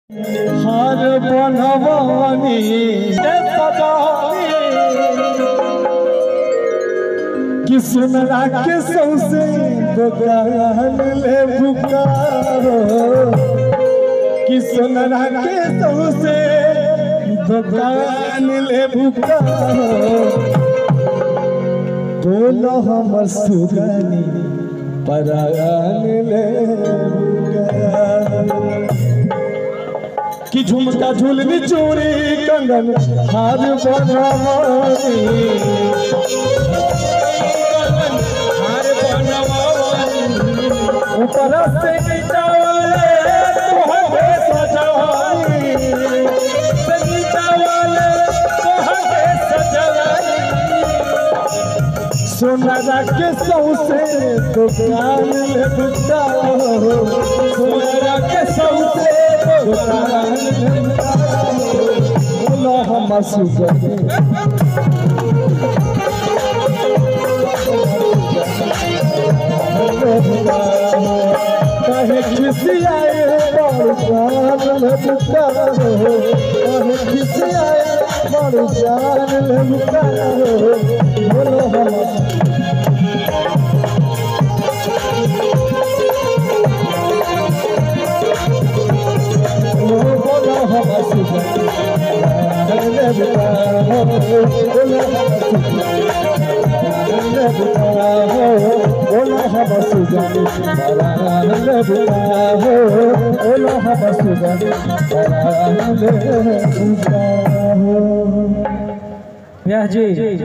हार बनवानी किस्मरा के सौसे दुकान ले बुकारो किस्मरा के सौसे दुकान ले बुकारो बोलो हमर सुगनी परान ले बुकारो कि झुमका झुलनी चूड़ी कंगन हार बनवानी ऊपर से नीचा वाले तोहके सजवानी से नीचा वाले तोहके सजवानी सोनारा के सौसे दुकान ले बुकारो सोनारा के सौसे दुकान ले बुकारो बोलो हम सुगनी कहे खिसियाए जान में पुकारो कहे खिसियाए जान में पुकारो बोलो हम बोलो हम सुगनी बोलो हम सुगनी जी।